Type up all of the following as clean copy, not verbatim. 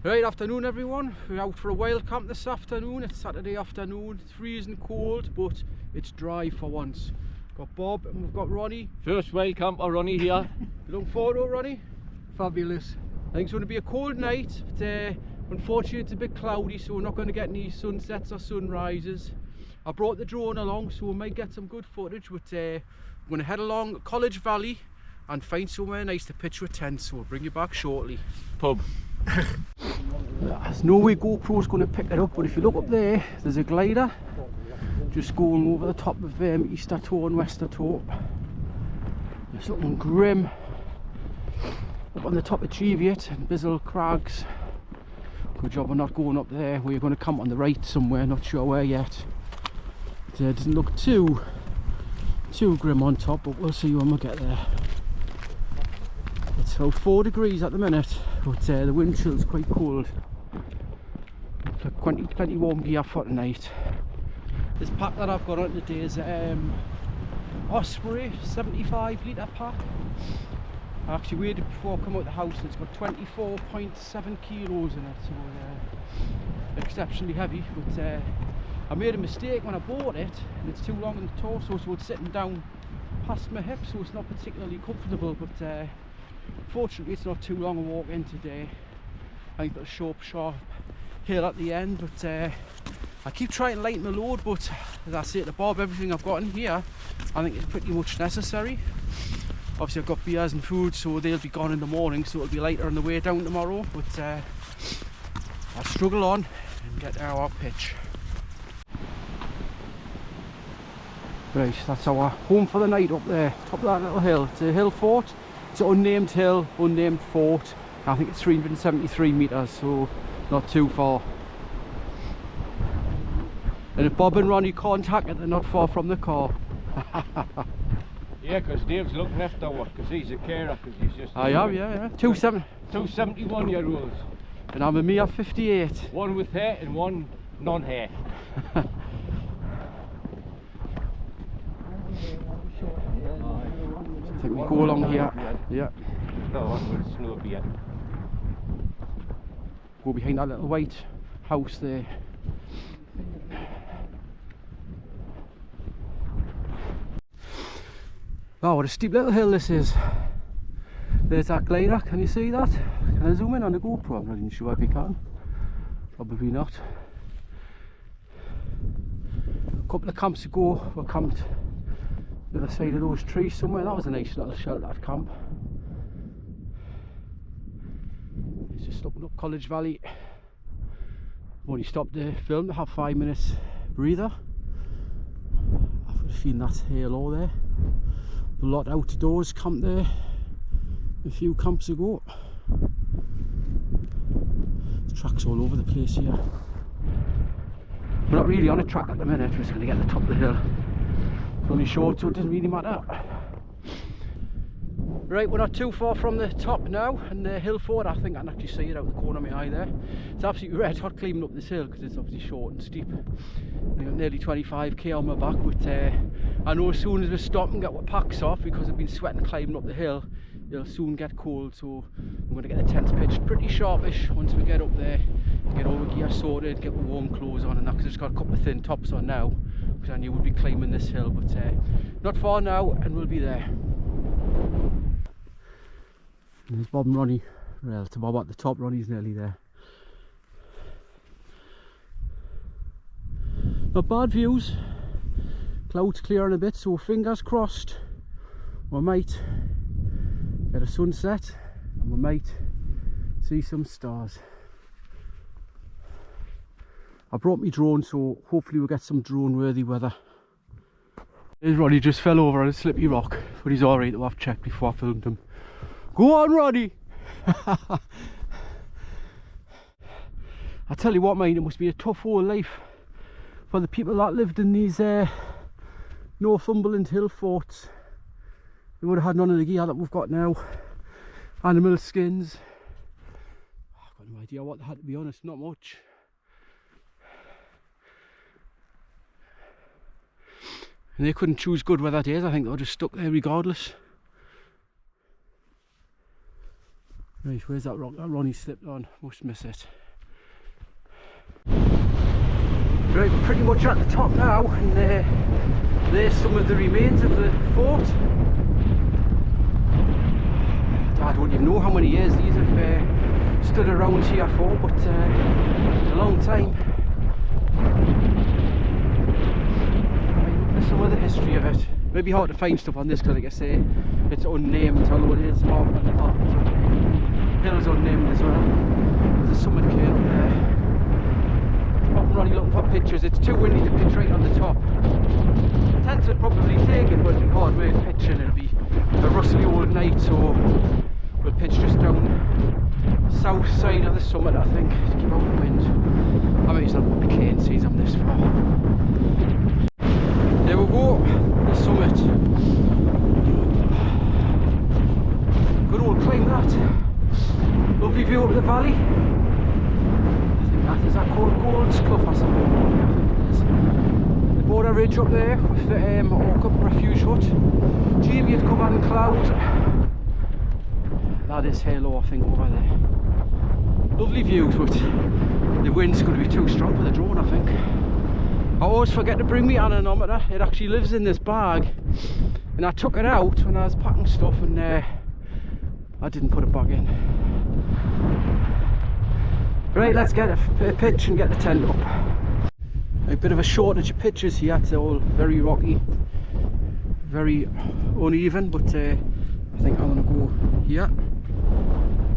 Right, afternoon everyone. We're out for a wild camp this afternoon. It's Saturday afternoon. It's freezing cold, but it's dry for once. Got Bob and we've got Ronnie. First wild camper, Ronnie here. Looking forward to it, Ronnie? Fabulous. I think it's going to be a cold night, but unfortunately it's a bit cloudy, so we're not going to get any sunsets or sunrises. I brought the drone along, so we might get some good footage, but we're going to head along College Valley and find somewhere nice to pitch a tent, so we'll bring you back shortly. Pub. There's no way GoPro's going to pick it up, but if you look up there, there's a glider just going over the top of Easter Toe and Wester Toe. There's something grim up on the top of Cheviot and Bizzle Crags. Good job we're not going up there. We're going to camp on the right somewhere, not sure where yet. It doesn't look too grim on top, but we'll see when we get there. It's about 4 degrees at the minute, but the wind chill's quite cold. Plenty warm gear for tonight. This pack that I've got on today is Osprey 75 litre pack. I actually weighed it before I come out the house, and it's got 24.7 kilos in it, so exceptionally heavy. But I made a mistake when I bought it, and it's too long in the torso, so it's sitting down past my hips, so it's not particularly comfortable. But fortunately it's not too long a walk in today. I think there's a sharp hill at the end, but I keep trying to lighten the load, but as I say to Bob, everything I've got in here I think is pretty much necessary. Obviously I've got beers and food, so they'll be gone in the morning, so it'll be lighter on the way down tomorrow, but I'll struggle on and get our pitch. Right, that's our home for the night up there, top of that little hill. It's a hill fort. It's an unnamed hill, unnamed fort. I think it's 373 metres, so not too far. And if Bob and Ronnie contact it, they're not far from the car. Yeah, because Dave's looking after work, because he's a carer, because he's just... I am, yeah. Two 71-year-olds. And I'm a mere 58. One with hair and one non-hair. I think we go along here. Yeah. No, one with snow beard. Go behind that little white house there. Wow, what a steep little hill this is. There's that glider, can you see that? Can I zoom in on the GoPro? I'm not even sure if you can. Probably not. A couple of camps ago, we camped the other side of those trees somewhere. That was a nice little sheltered camp. It's just up College Valley. Only stopped to film to have 5 minutes breather. I've got a feeling that's halo there. A lot outdoors camped there a few camps ago. There's tracks all over the place here. We're not really on a track at the minute, we're just going to get to the top of the hill. It's only short, so it doesn't really matter. Right, we're not too far from the top now, and the hill fort, I think I can actually see it out the corner of my eye there. It's absolutely red hot climbing up this hill because it's obviously short and steep. I've got nearly 25k on my back, but I know as soon as we stop and get our packs off, because I've been sweating climbing up the hill, it'll soon get cold, so I'm going to get the tent pitched pretty sharpish once we get up there, get all the gear sorted, get my warm clothes on and that, because I've just got a couple of thin tops on now, because I knew we'd be climbing this hill, but not far now and we'll be there. And there's Bob and Ronnie. Well, to Bob at the top, Ronnie's nearly there. Not bad views. Clouds clearing a bit, so fingers crossed we might get a sunset and we might see some stars. I brought my drone, so hopefully we'll get some drone worthy weather. There's Ronnie, just fell over on a slippy rock, but he's alright though. I've checked before I filmed him. Go on, Ronnie! I tell you what, mate, it must be a tough old life for the people that lived in these Northumberland hill forts. They would have had none of the gear that we've got now. Animal skins. I've got no idea what they had, to be honest, not much. And they couldn't choose good weather days. I think they were just stuck there regardless. Right, where's that rock that Ronnie slipped on? Must miss it. Right, we're pretty much at the top now, and there's some of the remains of the fort. I don't even know how many years these have stood around here for, but a long time. There's some of the history of it. Maybe hard to find stuff on this because, like I say, it's unnamed, although it is marked on the map. The hill's unnamed as well. There's a summit clear up there. I'm Ronnie looking for pictures. It's too windy to pitch right on the top. Tents would probably take it, but it'll be hard work pitching. It'll be a rustly old night, so we'll pitch just down south side of the summit, I think, to keep out the wind. I mean, it's not what we can't see I'm this far. There we go, the summit. Good old climb that. Lovely view up the valley. Is that called Gold's Clough or something? I think it is. The border ridge up there with the Orcup Refuge Hut. Cheviot covered in cloud. That is Halo, I think, over there. Lovely views, but the wind's going to be too strong for the drone, I think. I always forget to bring my anemometer. It actually lives in this bag, and I took it out when I was packing stuff, and I didn't put it back in. Right, let's get a pitch and get the tent up. A bit of a shortage of pitches here. It's all very rocky, very uneven, but I think I'm going to go here.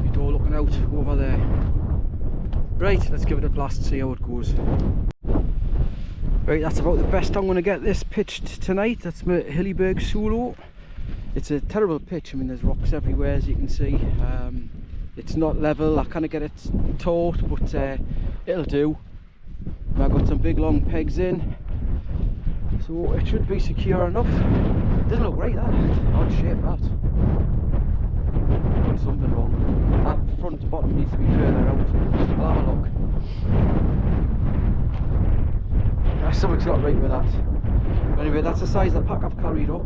The door looking out over there. Right, let's give it a blast, see how it goes. Right, that's about the best I'm going to get this pitched tonight. That's my Hilleberg Soulo. It's a terrible pitch. I mean, there's rocks everywhere, as you can see. It's not level. I kind of get it taut, but it'll do. I've got some big long pegs in, so it should be secure enough. Doesn't look right, that. Odd shape, that. Done something wrong. That front to bottom needs to be further out. I'll have a look. Something's not right with that. Anyway, that's the size of the pack I've carried up.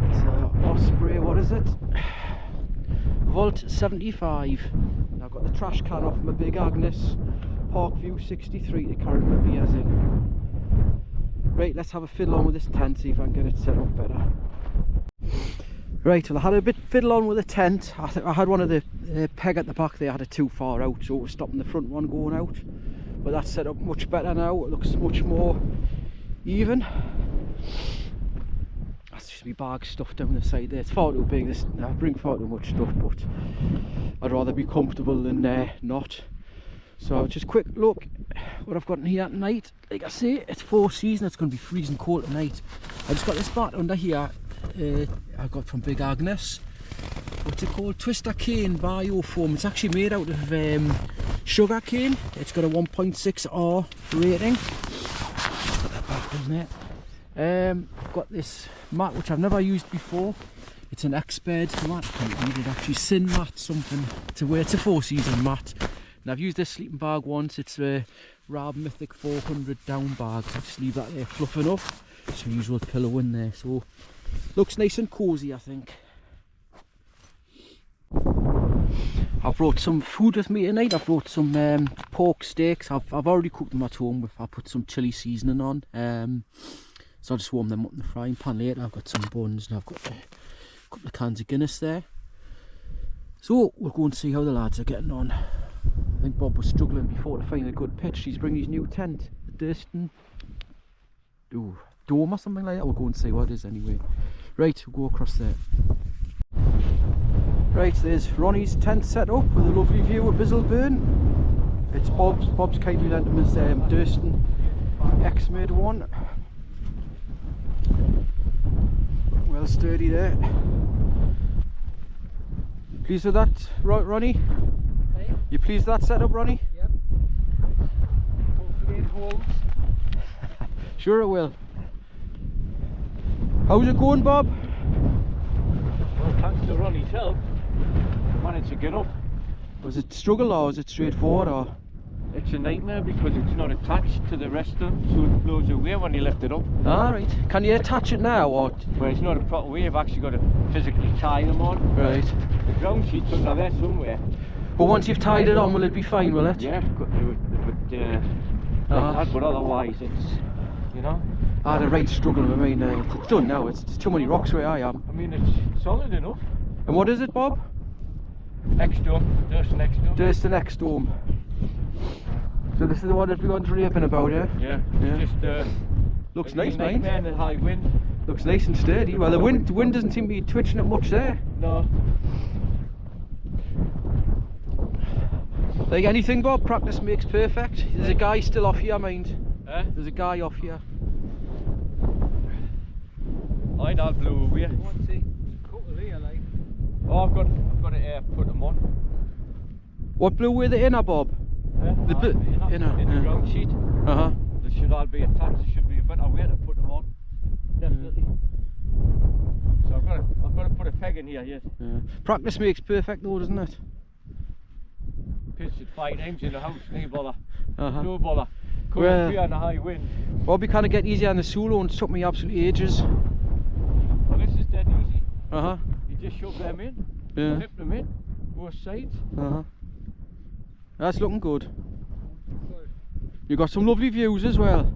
It's Osprey, what is it? Volt 75. I've got the trash can off my big Agnes Parkview 63 to carry my beers in. Right, let's have a fiddle on with this tent, see if I can get it set up better. Right, well, I had a bit fiddle on with the tent. I had one of the peg at the back there, I had it too far out, so it was stopping the front one going out. But that's set up much better now. It looks much more even. That's just me bag stuff down the side there. It's far too big. I bring far too much stuff, but I'd rather be comfortable than not. So just quick look what I've got in here tonight. Like I say, it's 4 season. It's going to be freezing cold tonight. I just got this mat under here. I got from Big Agnes. What's it called? Twister cane biofoam. It's actually made out of sugar cane. It's got a 1.6R rating. Put that back in there. I've got this mat which I've never used before. It's an X-bed mat. I can't read it actually. Sin mat something to wear. It's a 4 season mat. And I've used this sleeping bag once. It's a Rab Mythic 400 down bag. So just leave that there fluffing up. It's my usual pillow in there. So looks nice and cosy, I think. I brought some food with me tonight. I brought some pork steaks. I've already cooked them at home. I put some chilli seasoning on. So I'll just warm them up in the frying pan later. I've got some buns and I've got a couple of cans of Guinness there. So we'll go and see how the lads are getting on. I think Bob was struggling before to find a good pitch. He's bringing his new tent, the Durston dome or something like that. We'll go and see what it is anyway. Right, we'll go across there. Right, there's Ronnie's tent set up with a lovely view of Bizzleburn. It's Bob's. Bob's kindly lent him his Durston X-made one. Well sturdy there. Pleased with that, Ronnie? Hey? You pleased with that setup, Ronnie? Yep. Hopefully it holds. Sure it will. How's it going, Bob? Well, thanks to Ronnie's help, I managed to get up. Was it struggle or was it straightforward or? It's a nightmare because it's not attached to the rest of them, so it blows away when you lift it up. Alright. Can you attach it now or? Well, it's not a proper way, you've actually got to physically tie them on. Right. The ground sheet's under there somewhere. But once you've tied it on, will it be fine, will it? Yeah, but otherwise it's, you know. I had a right struggle with mine now. It's done now, it's too many rocks where I am. I mean, it's solid enough. And what is it, Bob? X-Dome, Durston X-Dome. Durston X-Dome. So this is the one everyone's raving about, yeah? Yeah, it's just looks nice, mate. And the high wind. Looks nice and sturdy. Well, the wind doesn't seem to be twitching it much there. No. Like anything, Bob, practice makes perfect. There's a guy still off here, mind. Eh? There's a guy off here. I know, blew away. What's he? Couple here, like. Oh, I've got to put them on. What blew away the inner, Bob? The inner. In the ground sheet. Uh-huh. They should all be attached. There should be a better way to put them on. Definitely. So I've got to put a peg in here yet. Yeah. Practice makes perfect though, doesn't it? Pitched it 5 times in the house, no bother. Uh-huh. No bother. Come up here on a high wind. Bobby kind of get easier on the Soulo and it took me absolutely ages. Well, this is dead easy. Uh-huh. You just shove them in, flip them in, both sides. Uh-huh. That's looking good. You've got some lovely views as well.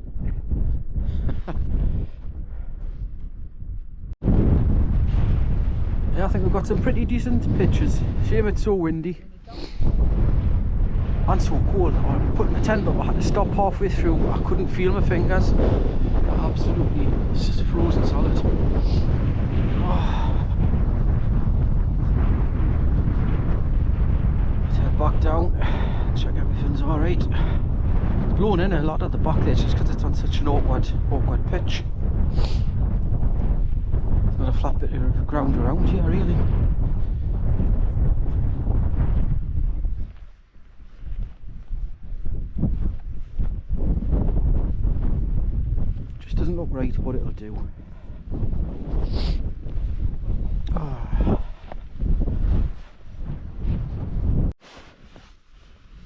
Yeah, I think we've got some pretty decent pictures. Shame it's so windy. And so cold. I put my tent up, I had to stop halfway through. I couldn't feel my fingers. Absolutely, it's just frozen solid. Let's head back down, check everything's alright. It's blown in a lot at the back there just because it's on such an awkward pitch. There's not a flat bit of ground around here really. Doesn't look right, but it'll do.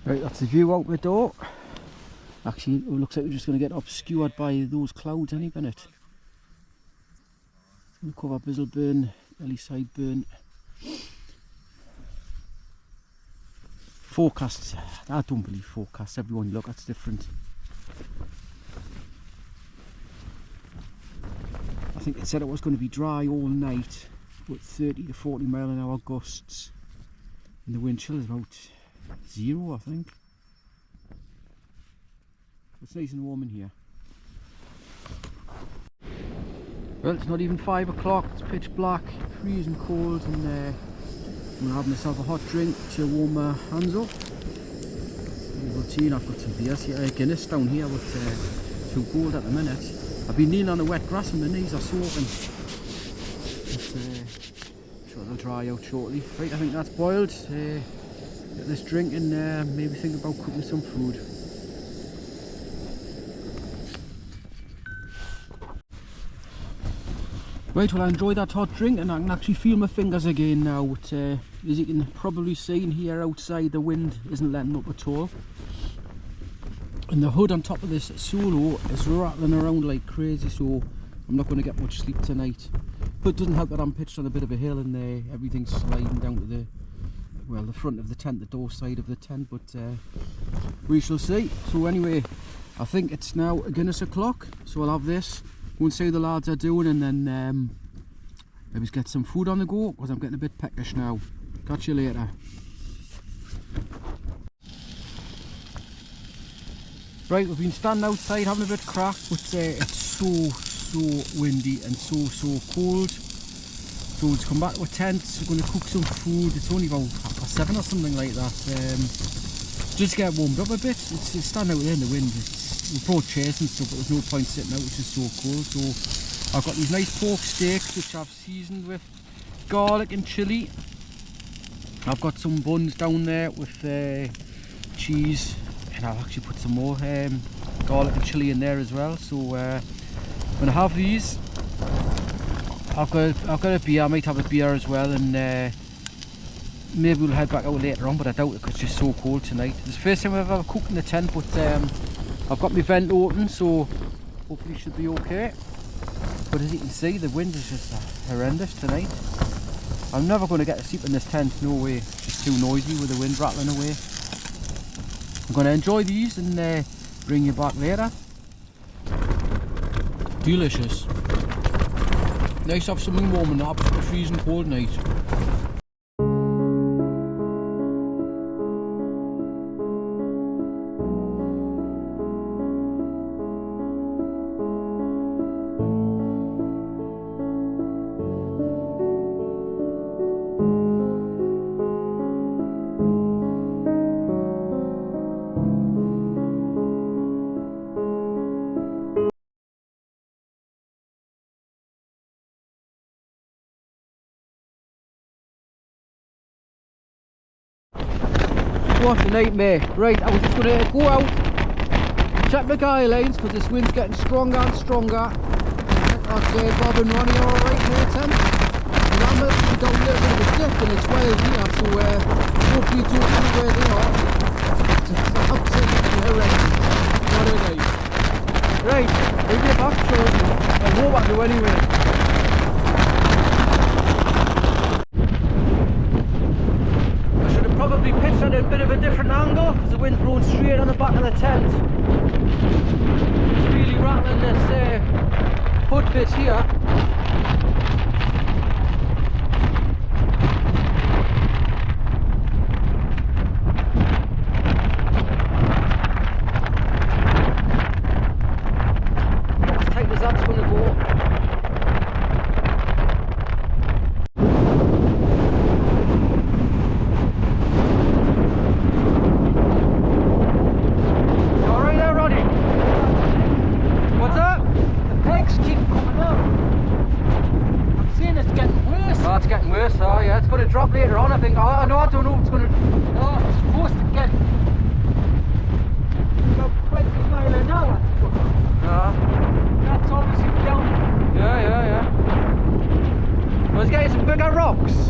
Right, that's the view out the door. Actually, it looks like we're just going to get obscured by those clouds any minute. It's going to cover Bizzleburn, Ellyside Burn. Forecasts, I don't believe forecasts. Everyone you look at's different. I think it said it was going to be dry all night, but 30 to 40 mile an hour gusts, and the wind chill is about 0, I think. It's nice and warm in here. Well, it's not even 5 o'clock, it's pitch black, freezing cold, and I'm going to have myself a hot drink to warm my hands up. Routine, I've got some beers here, Guinness down here with 2 cold at the minute. I've been kneeling on the wet grass and my knees are soaking. I'm sure they'll dry out shortly. Right, I think that's boiled. Get this drink and maybe think about cooking some food. Right, well I enjoyed that hot drink and I can actually feel my fingers again now. But, as you can probably see in here outside, the wind isn't letting up at all. And the hood on top of this Soulo is rattling around like crazy, so I'm not going to get much sleep tonight. But it doesn't help that I'm pitched on a bit of a hill and everything's sliding down to the front of the tent, the door side of the tent, but we shall see. So anyway, I think it's now a Guinness o'clock, so I'll have this, go and see how the lads are doing, and then maybe get some food on the go, because I'm getting a bit peckish now. Catch you later. Right, we've been standing outside having a bit of crack, but it's so windy and so cold. So let's come back to a tent, we're going to cook some food. It's only about 7:30 or something like that. Just get warmed up a bit. It's standing out there in the wind. We brought chairs and stuff, but there's no point sitting out, it's just so cold. So I've got these nice pork steaks which I've seasoned with garlic and chilli. I've got some buns down there with cheese. And I'll actually put some more garlic and chilli in there as well. So when I have these, I've got a beer. I might have a beer as well, and maybe we'll head back out later on, but I doubt it because it's just so cold tonight. It's the first time I've ever cooked in the tent, but I've got my vent open, so hopefully it should be okay. But as you can see, the wind is just horrendous tonight. I'm never going to get to sleep in this tent, no way. It's just too noisy with the wind rattling away. I'm going to enjoy these and bring you back later. Delicious. Nice to have something warm and not a freezing cold night. What a nightmare. Right, I was just going to go out, check the guy lines because this wind's getting stronger and stronger. That's Bob and Ronnie are alright in the tent. And I'm looking down a little bit of a dip and it's wild here, so hopefully you don't know where they are. It's absolutely horrendous. What a night. Right, we'll get back to it. I'll go back to anyway. Probably pitched at a bit of a different angle because the wind's blowing straight on the back of the tent. It's really rattling this hood bit here. As tight as that's going to go. Drop later on, I think. I don't know if it's going to. No, it's supposed to get about 20 miles an hour. That's obviously down. Yeah. Let's get some bigger rocks. It's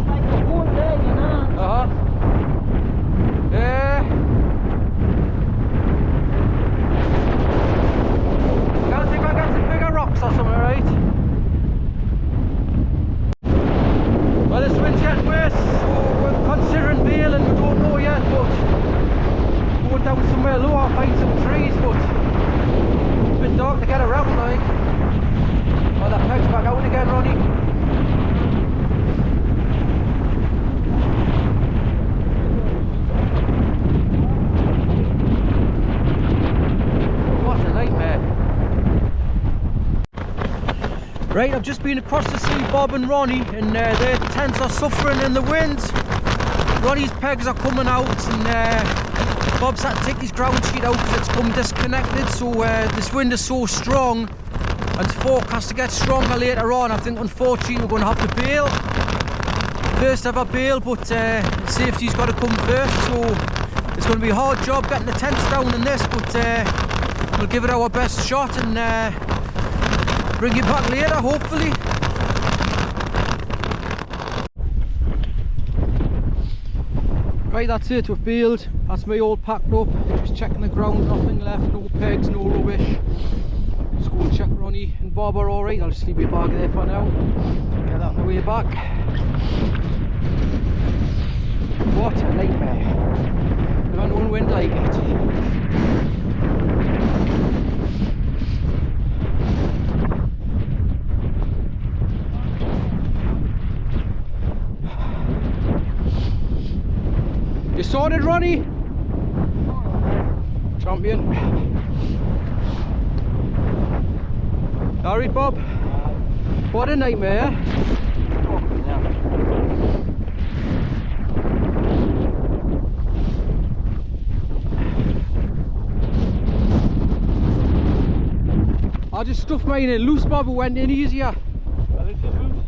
like a whole leg, you know. Yeah. I think I got some bigger rocks or something, right? Well, this wind's getting worse, so we're considering bailing, we don't know yet, but going down somewhere lower, find some trees, but it's a bit dark to get around like. Oh, that peg's back out again, Ronnie. What a nightmare. Right, I've just been across to see Bob and Ronnie and their tents are suffering in the wind. Ronnie's pegs are coming out and Bob's had to take his ground sheet out because it's come disconnected, so this wind is so strong and it's forecast to get stronger later on. I think unfortunately we're going to have to bail. First ever bail, but safety's got to come first, so it's going to be a hard job getting the tents down in this, but we'll give it our best shot and bring you back later, hopefully. Right, that's it, we've bailed. That's me all packed up. Just checking the ground, nothing left, no pegs, no rubbish. Just go and check Ronnie and Bob are alright. I'll just leave your bag there for now. Get that on the way back. What a nightmare. Never known wind like it. You sorted, Ronnie? Champion. Alright, Bob? What a nightmare. I just stuffed mine in loose, Bob, it went in easier. Well, it's just loose.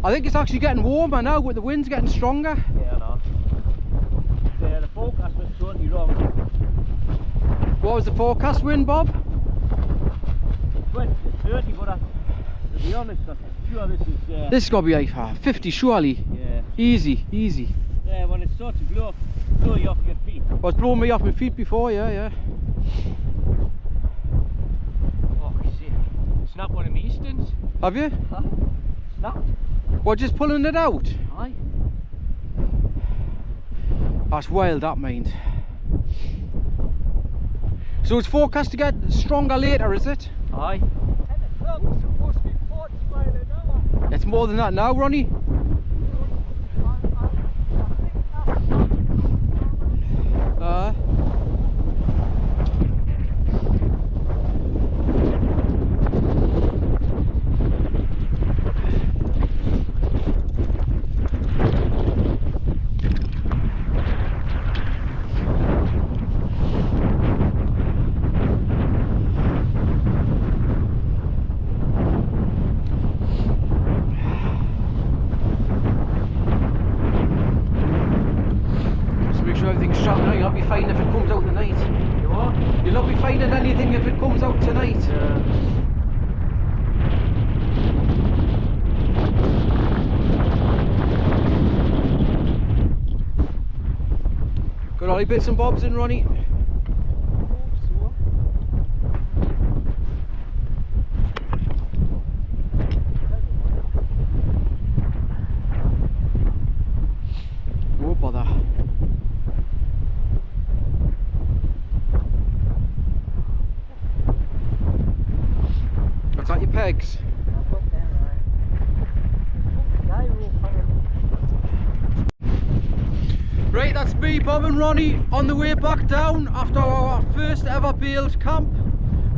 I think it's actually getting warmer now with the winds getting stronger. Yeah, I know. The forecast was totally wrong. What was the forecast wind, Bob? 20 to 30, but to be honest, I'm sure this is... This has got to be like 50 surely. Yeah. Easy, easy. Yeah, when it starts to blow you off your feet. Well, it's blown me off my feet before, yeah. Oh, shit. Snap one of my Easterns. Have you? Huh? Snapped. What, just pulling it out? Aye. That's wild, that mind. So it's forecast to get stronger later, is it? Aye. 10 o'clock, it's supposed to be 40 miles an hour. It's more than that now, Ronnie. Everything's shut now. You'll not be fine if it comes out tonight. You what? You'll not be finding anything if it comes out tonight. Got all your bits and bobs in, Ronnie? Oh bother. What's that, your pegs? Right, that's me, Bob and Ronnie on the way back down after our first ever bailed camp.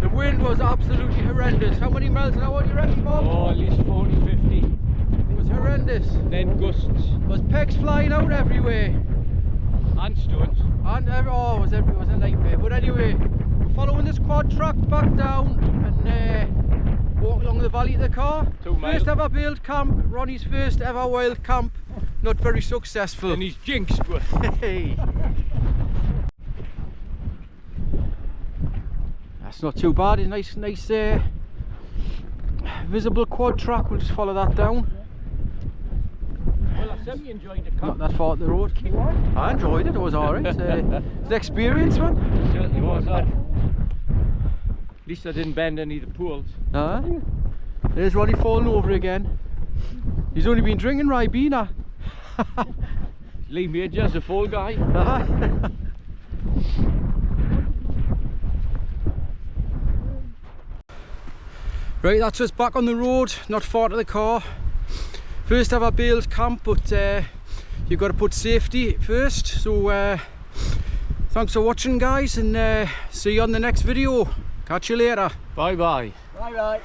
The wind was absolutely horrendous. How many miles an hour do you reckon, Bob? Oh, at least 40, 50. It was horrendous. Then gusts. There was pegs flying out everywhere. And stones. And it was a nightmare. But anyway, we're following this quad track back down and walk along the valley of the car. 2 miles. First ever bailed camp, Ronnie's first ever wild camp. Not very successful. And he's jinxed, but... Hey. That's not too bad. It's nice visible quad track. We'll just follow that down. Well, I certainly enjoyed the camp. Not that far up the road. I enjoyed it. It was alright. It's an experience, man. It certainly was that. At least I didn't bend any of the pools. There's Ronnie falling over again. He's only been drinking Ribena. Leave me just a full guy. Right, that's us back on the road, not far to the car. First ever bailed camp, but you've got to put safety first. So thanks for watching, guys, and see you on the next video. Catch you later. Bye bye. Bye bye.